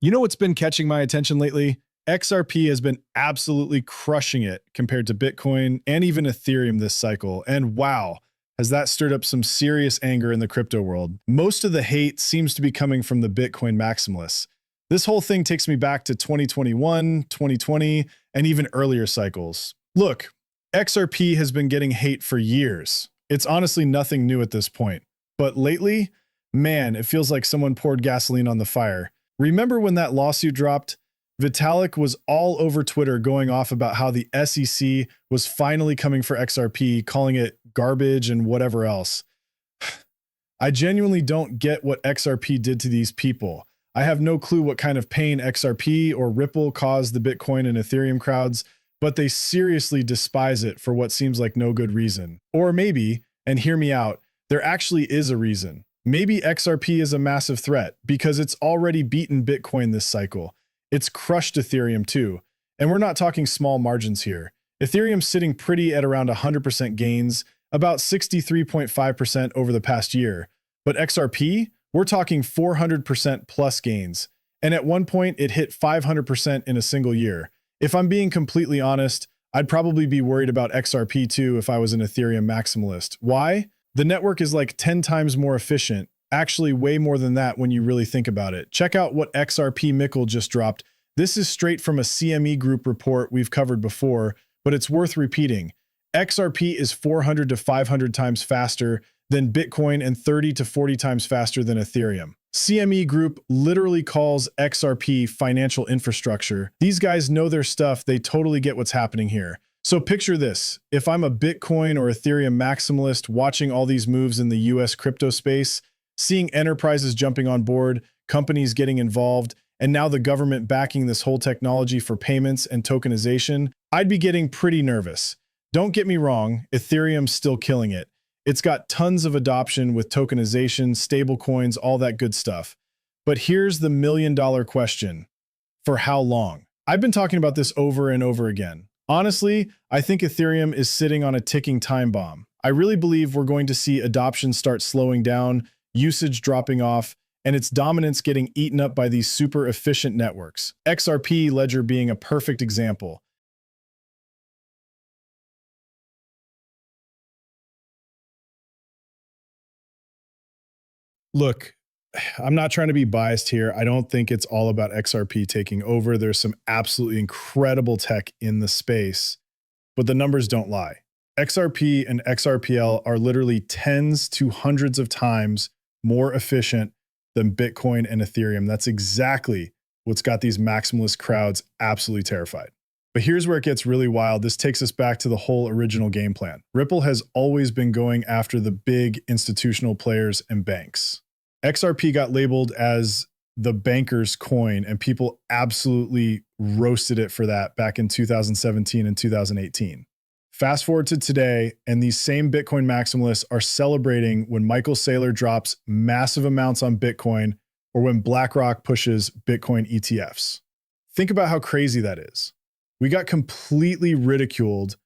You know what's been catching my attention lately? XRP has been absolutely crushing it compared to Bitcoin and even Ethereum this cycle. And wow, has that stirred up some serious anger in the crypto world. Most of the hate seems to be coming from the Bitcoin maximalists. This whole thing takes me back to 2021, 2020, and even earlier cycles. Look, XRP has been getting hate for years. It's honestly nothing new at this point. But lately, man, it feels like someone poured gasoline on the fire. Remember when that lawsuit dropped? Vitalik was all over Twitter going off about how the SEC was finally coming for XRP, calling it garbage and whatever else. I genuinely don't get what XRP did to these people. I have no clue what kind of pain XRP or Ripple caused the Bitcoin and Ethereum crowds, but they seriously despise it for what seems like no good reason. Or maybe, and hear me out, there actually is a reason. Maybe XRP is a massive threat because it's already beaten Bitcoin this cycle. It's crushed Ethereum too. And we're not talking small margins here. Ethereum's sitting pretty at around 100% gains, about 63.5% over the past year. But XRP, we're talking 400% plus gains. And at one point, it hit 500% in a single year. If I'm being completely honest, I'd probably be worried about XRP too if I was an Ethereum maximalist. Why? The network is like 10 times more efficient, actually way more than that when you really think about it. Check out what XRP Mickle just dropped. This is straight from a CME Group report we've covered before, but it's worth repeating. XRP is 400 to 500 times faster than Bitcoin and 30 to 40 times faster than Ethereum. CME Group literally calls XRP financial infrastructure. These guys know their stuff. They totally get what's happening here. So picture this. If I'm a Bitcoin or Ethereum maximalist watching all these moves in the US crypto space, seeing enterprises jumping on board, companies getting involved, and now the government backing this whole technology for payments and tokenization, I'd be getting pretty nervous. Don't get me wrong, Ethereum's still killing it. It's got tons of adoption with tokenization, stablecoins, all that good stuff. But here's the million-dollar question. For how long? I've been talking about this over and over again. Honestly, I think Ethereum is sitting on a ticking time bomb. I really believe we're going to see adoption start slowing down, usage dropping off, and its dominance getting eaten up by these super efficient networks. XRP Ledger being a perfect example. Look, I'm not trying to be biased here. I don't think it's all about XRP taking over. There's some absolutely incredible tech in the space, but the numbers don't lie. XRP and XRPL are literally tens to hundreds of times more efficient than Bitcoin and Ethereum. That's exactly what's got these maximalist crowds absolutely terrified. But here's where it gets really wild. This takes us back to the whole original game plan. Ripple has always been going after the big institutional players and banks. XRP got labeled as the banker's coin, and people absolutely roasted it for that back in 2017 and 2018. Fast forward to today, and these same Bitcoin maximalists are celebrating when Michael Saylor drops massive amounts on Bitcoin or when BlackRock pushes Bitcoin ETFs. Think about how crazy that is. We got completely ridiculed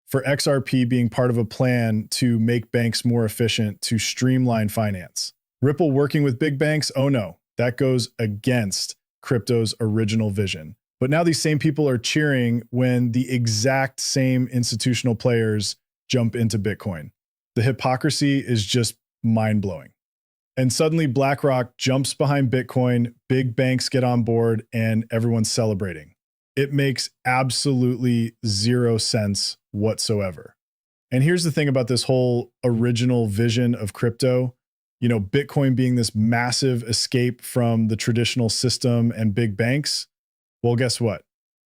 for XRP being part of a plan to make banks more efficient, to streamline finance. Ripple working with big banks? Oh no, that goes against crypto's original vision. But now these same people are cheering when the exact same institutional players jump into Bitcoin. The hypocrisy is just mind-blowing. And suddenly BlackRock jumps behind Bitcoin, big banks get on board, and everyone's celebrating. It makes absolutely zero sense whatsoever. And here's the thing about this whole original vision of crypto. You know, Bitcoin being this massive escape from the traditional system and big banks. Well, guess what?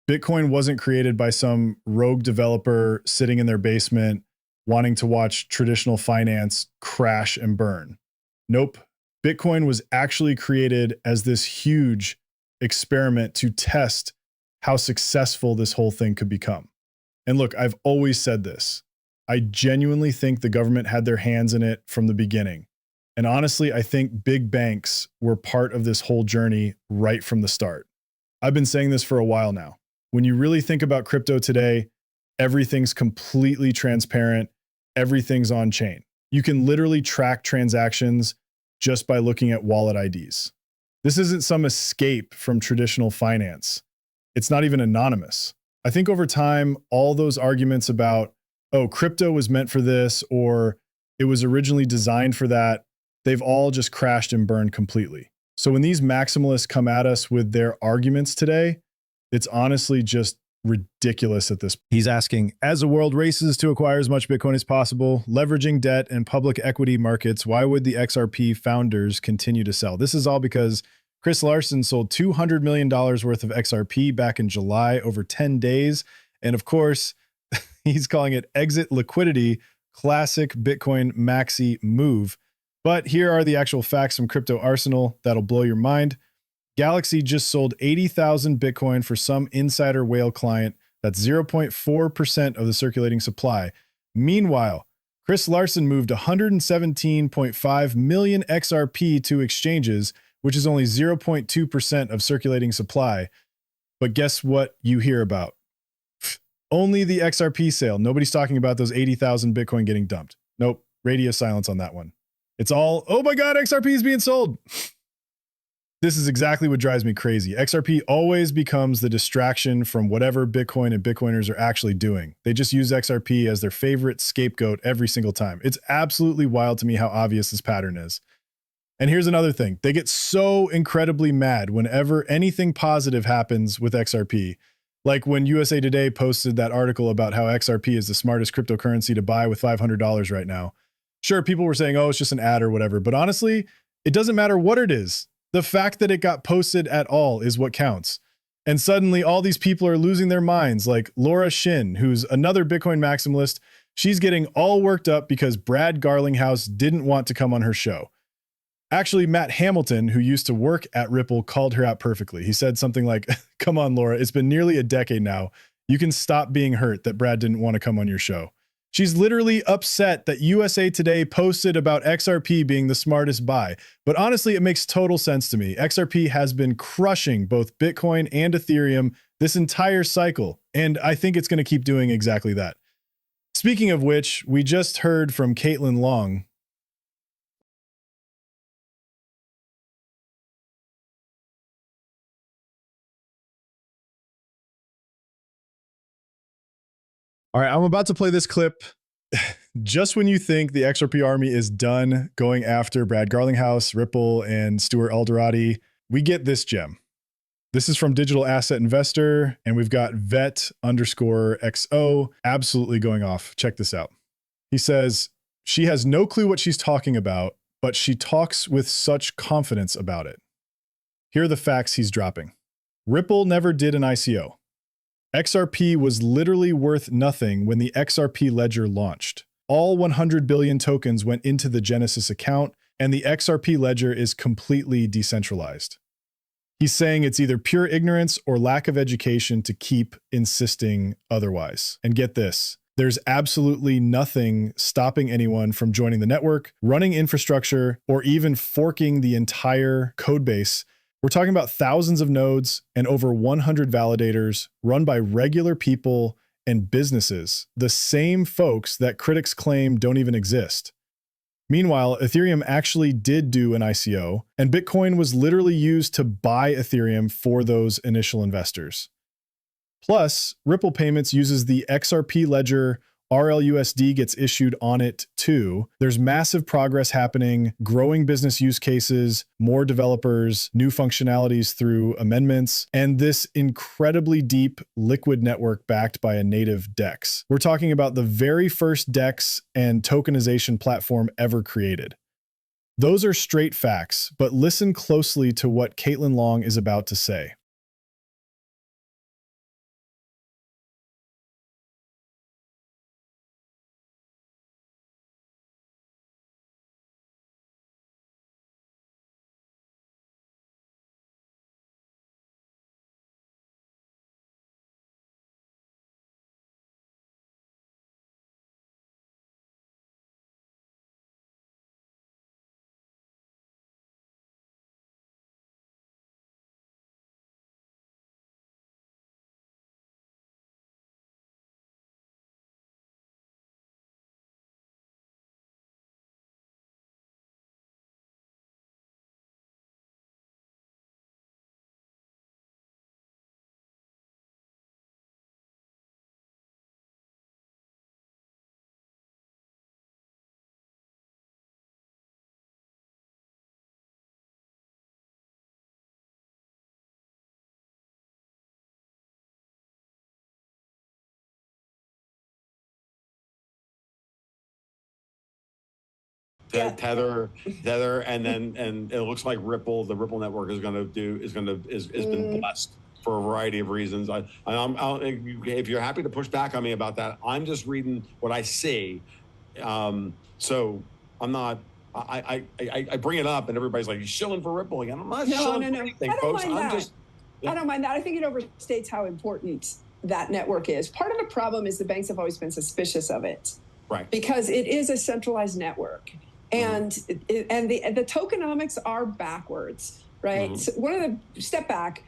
Bitcoin wasn't created by some rogue developer sitting in their basement wanting to watch traditional finance crash and burn. Nope. Bitcoin was actually created as this huge experiment to test how successful this whole thing could become. And look, I've always said this. I genuinely think the government had their hands in it from the beginning. And honestly, I think big banks were part of this whole journey right from the start. I've been saying this for a while now. When you really think about crypto today, everything's completely transparent. Everything's on chain. You can literally track transactions just by looking at wallet IDs. This isn't some escape from traditional finance. It's not even anonymous. I think over time, all those arguments about, oh, crypto was meant for this, or it was originally designed for that, they've all just crashed and burned completely. So when these maximalists come at us with their arguments today, it's honestly just ridiculous at this. He's asking, as the world races to acquire as much Bitcoin as possible, leveraging debt and public equity markets, why would the XRP founders continue to sell? This is all because Chris Larson sold $200 million worth of XRP back in July over 10 days. And of course, he's calling it exit liquidity, classic Bitcoin maxi move. But here are the actual facts from Crypto Arsenal that'll blow your mind. Galaxy just sold 80,000 Bitcoin for some insider whale client. That's 0.4% of the circulating supply. Meanwhile, Chris Larson moved 117.5 million XRP to exchanges, which is only 0.2% of circulating supply. But guess what you hear about? Only the XRP sale. Nobody's talking about those 80,000 Bitcoin getting dumped. Nope, radio silence on that one. It's all, oh my God, XRP is being sold. This is exactly what drives me crazy. XRP always becomes the distraction from whatever Bitcoin and Bitcoiners are actually doing. They just use XRP as their favorite scapegoat every single time. It's absolutely wild to me how obvious this pattern is. And here's another thing. They get so incredibly mad whenever anything positive happens with XRP. Like when USA Today posted that article about how XRP is the smartest cryptocurrency to buy with $500 right now. Sure, people were saying, oh, it's just an ad or whatever. But honestly, it doesn't matter what it is. The fact that it got posted at all is what counts. And suddenly all these people are losing their minds, like Laura Shin, who's another Bitcoin maximalist. She's getting all worked up because Brad Garlinghouse didn't want to come on her show. Actually, Matt Hamilton, who used to work at Ripple, called her out perfectly. He said something like, come on, Laura, it's been nearly a decade now. You can stop being hurt that Brad didn't want to come on your show. She's literally upset that USA Today posted about XRP being the smartest buy. But honestly, it makes total sense to me. XRP has been crushing both Bitcoin and Ethereum this entire cycle, and I think it's going to keep doing exactly that. Speaking of which, we just heard from Caitlin Long. All right, I'm about to play this clip. Just when you think the XRP army is done going after Brad Garlinghouse, Ripple, and Stuart Alderati, we get this gem. This is from Digital Asset Investor, and we've got vet_XO absolutely going off. Check this out. He says, she has no clue what she's talking about, but she talks with such confidence about it. Here are the facts he's dropping. Ripple never did an ICO. XRP was literally worth nothing when the XRP ledger launched. All 100 billion tokens went into the Genesis account, and the XRP ledger is completely decentralized. He's saying it's either pure ignorance or lack of education to keep insisting otherwise. And get this, there's absolutely nothing stopping anyone from joining the network, running infrastructure, or even forking the entire code base. We're talking about thousands of nodes and over 100 validators run by regular people and businesses, the same folks that critics claim don't even exist. Meanwhile, Ethereum actually did do an ICO, and Bitcoin was literally used to buy Ethereum for those initial investors. Plus, Ripple Payments uses the XRP ledger. RLUSD gets issued on it too. There's massive progress happening, growing business use cases, more developers, new functionalities through amendments, and this incredibly deep liquid network backed by a native DEX. We're talking about the very first DEX and tokenization platform ever created. Those are straight facts, but listen closely to what Caitlin Long is about to say. Tether, and it looks like Ripple. The Ripple network has been blessed for a variety of reasons. If you're happy to push back on me about that, I'm just reading what I see. So I'm not. I bring it up, and everybody's like, "You're shilling for Ripple again." I'm not shilling for anything, folks. I don't mind that. I think it overstates how important that network is. Part of the problem is the banks have always been suspicious of it, right? Because it is a centralized network, and the tokenomics are backwards, right? So one of the step back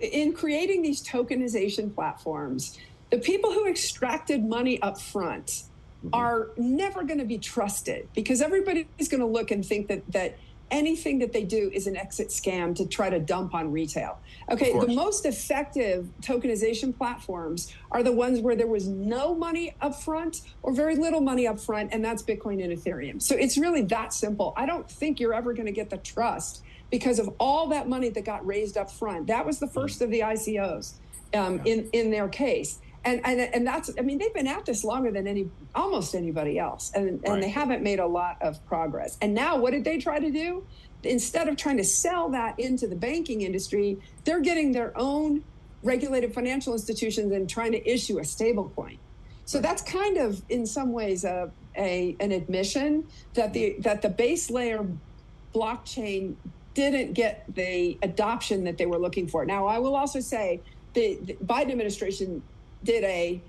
in creating these tokenization platforms, the people who extracted money up front are never going to be trusted, because everybody's going to look and think that anything that they do is an exit scam to try to dump on retail. Okay, the most effective tokenization platforms are the ones where there was no money up front or very little money up front, and that's Bitcoin and Ethereum. So it's really that simple. I don't think you're ever going to get the trust because of all that money that got raised up front. That was the first of the ICOs in their case. And that's, I mean, they've been at this longer than almost anybody else, and they haven't made a lot of progress. And now what did they try to do? Instead of trying to sell that into the banking industry, they're getting their own regulated financial institutions and trying to issue a stable coin. So that's kind of, in some ways, an admission that the base layer blockchain didn't get the adoption that they were looking for. Now, I will also say the Biden administration was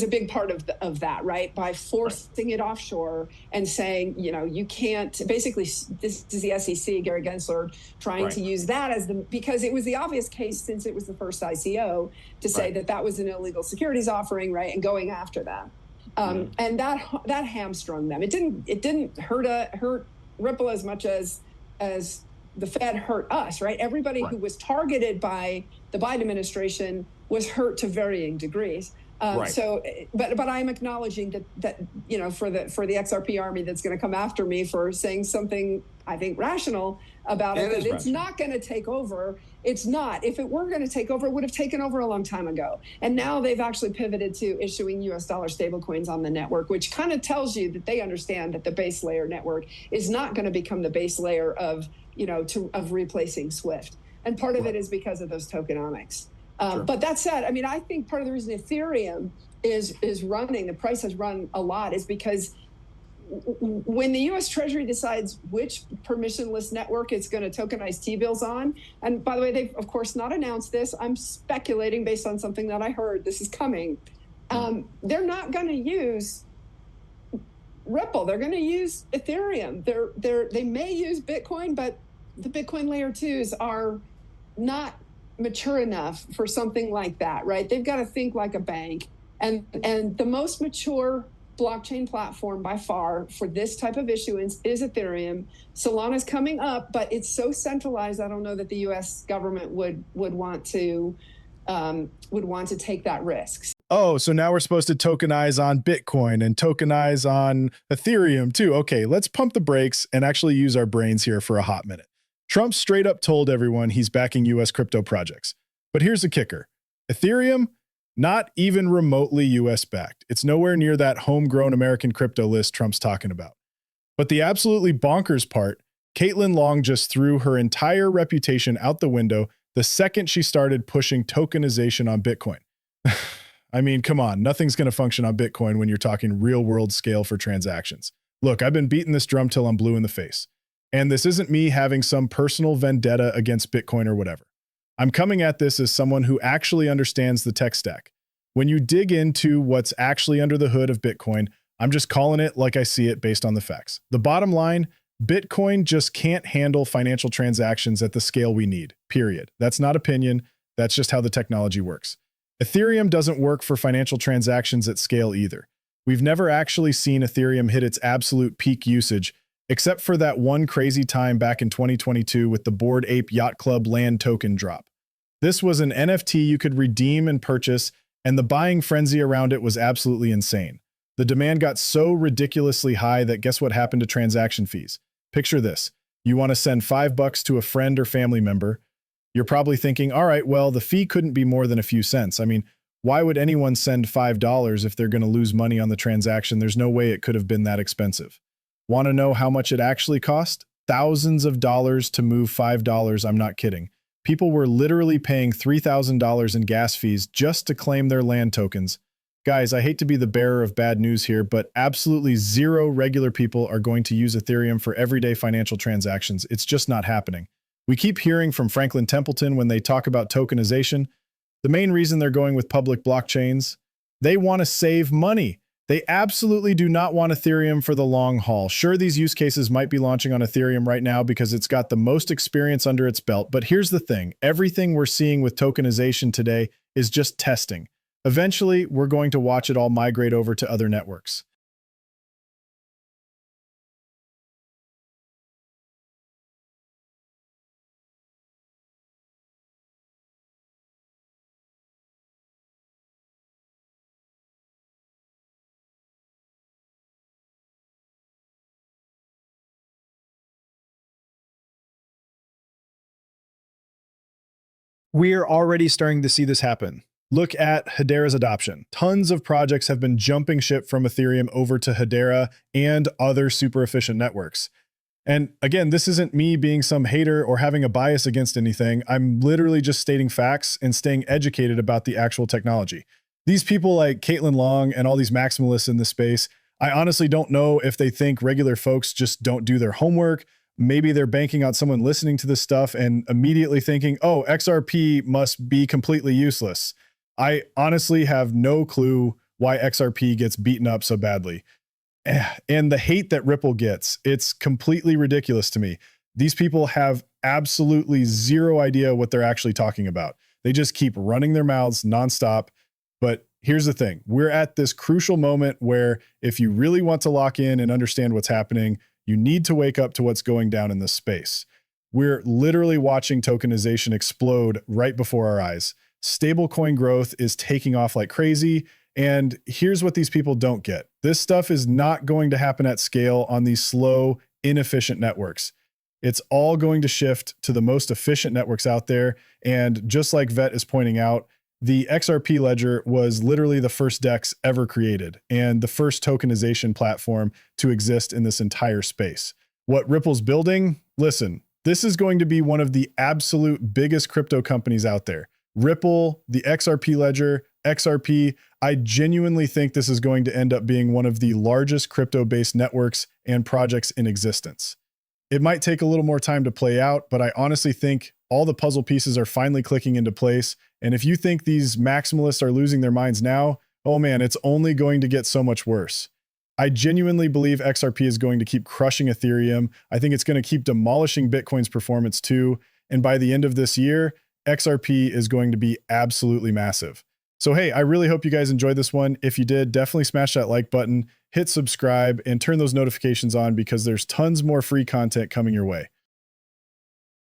a big part of that, right? By forcing it offshore and saying, you can't, basically, this is the SEC, Gary Gensler, trying to use that because it was the obvious case, since it was the first ICO, to say that was an illegal securities offering, right? And going after them. And that hamstrung them. It didn't hurt Ripple as much as the Fed hurt us, right? Everybody who was targeted by the Biden administration was hurt to varying degrees. So, but I'm acknowledging that for the XRP army that's going to come after me for saying something I think rational about it, that it's not going to take over. It's not. If it were going to take over, it would have taken over a long time ago. And now they've actually pivoted to issuing US dollar stablecoins on the network, which kind of tells you that they understand that the base layer network is not going to become the base layer of replacing SWIFT. And part of it is because of those tokenomics. But that said, I mean, I think part of the reason Ethereum is running, the price has run a lot, is because when the U.S. Treasury decides which permissionless network it's going to tokenize T-bills on, and by the way, they've, of course, not announced this. I'm speculating based on something that I heard. This is coming. They're not going to use Ripple. They're going to use Ethereum. They may use Bitcoin, but the Bitcoin layer 2s are not mature enough for something like that, right? They've got to think like a bank. And the most mature blockchain platform by far for this type of issuance is Ethereum. Solana's coming up, but it's so centralized, I don't know that the US government would want to take that risk. Oh, so now we're supposed to tokenize on Bitcoin and tokenize on Ethereum too. Okay, let's pump the brakes and actually use our brains here for a hot minute. Trump straight up told everyone he's backing US crypto projects. But here's the kicker. Ethereum, not even remotely US backed. It's nowhere near that homegrown American crypto list Trump's talking about. But the absolutely bonkers part, Caitlin Long just threw her entire reputation out the window the second she started pushing tokenization on Bitcoin. I mean, come on, nothing's going to function on Bitcoin when you're talking real world scale for transactions. Look, I've been beating this drum till I'm blue in the face. And this isn't me having some personal vendetta against Bitcoin or whatever. I'm coming at this as someone who actually understands the tech stack. When you dig into what's actually under the hood of Bitcoin, I'm just calling it like I see it based on the facts. The bottom line, Bitcoin just can't handle financial transactions at the scale we need, period. That's not opinion. That's just how the technology works. Ethereum doesn't work for financial transactions at scale either. We've never actually seen Ethereum hit its absolute peak usage, except for that one crazy time back in 2022 with the Bored Ape Yacht Club land token drop. This was an NFT you could redeem and purchase, and the buying frenzy around it was absolutely insane. The demand got so ridiculously high that guess what happened to transaction fees? Picture this. You want to send $5 to a friend or family member. You're probably thinking, all right, well, the fee couldn't be more than a few cents. I mean, why would anyone send $5 if they're going to lose money on the transaction? There's no way it could have been that expensive. Want to know how much it actually cost? Thousands of dollars to move $5. I'm not kidding. People were literally paying $3,000 in gas fees just to claim their land tokens. Guys, I hate to be the bearer of bad news here, but absolutely zero regular people are going to use Ethereum for everyday financial transactions. It's just not happening. We keep hearing from Franklin Templeton when they talk about tokenization. The main reason they're going with public blockchains, they want to save money. They absolutely do not want Ethereum for the long haul. Sure, these use cases might be launching on Ethereum right now because it's got the most experience under its belt, but here's the thing. Everything we're seeing with tokenization today is just testing. Eventually, we're going to watch it all migrate over to other networks. We're already starting to see this happen. Look at Hedera's adoption. Tons of projects have been jumping ship from Ethereum over to Hedera and other super efficient networks. And again, this isn't me being some hater or having a bias against anything. I'm literally just stating facts and staying educated about the actual technology. These people like Caitlin Long and all these maximalists in this space, I honestly don't know if they think regular folks just don't do their homework. Maybe they're banking on someone listening to this stuff and immediately thinking, oh, XRP must be completely useless. I honestly have no clue why XRP gets beaten up so badly. And the hate that Ripple gets, it's completely ridiculous to me. These people have absolutely zero idea what they're actually talking about. They just keep running their mouths nonstop. But here's the thing. We're at this crucial moment where if you really want to lock in and understand what's happening, you need to wake up to what's going down in this space. We're literally watching tokenization explode right before our eyes. Stablecoin growth is taking off like crazy. And here's what these people don't get. This stuff is not going to happen at scale on these slow, inefficient networks. It's all going to shift to the most efficient networks out there. And just like Vet is pointing out, the XRP ledger was literally the first DEX ever created and the first tokenization platform to exist in this entire space. What Ripple's building, listen, this is going to be one of the absolute biggest crypto companies out there. Ripple, the XRP ledger, XRP, I genuinely think this is going to end up being one of the largest crypto-based networks and projects in existence. It might take a little more time to play out, but I honestly think all the puzzle pieces are finally clicking into place. And if you think these maximalists are losing their minds now, oh man, it's only going to get so much worse. I genuinely believe XRP is going to keep crushing Ethereum. I think it's going to keep demolishing Bitcoin's performance too. And by the end of this year, XRP is going to be absolutely massive. So hey, I really hope you guys enjoyed this one. If you did, definitely smash that like button, hit subscribe, and turn those notifications on because there's tons more free content coming your way.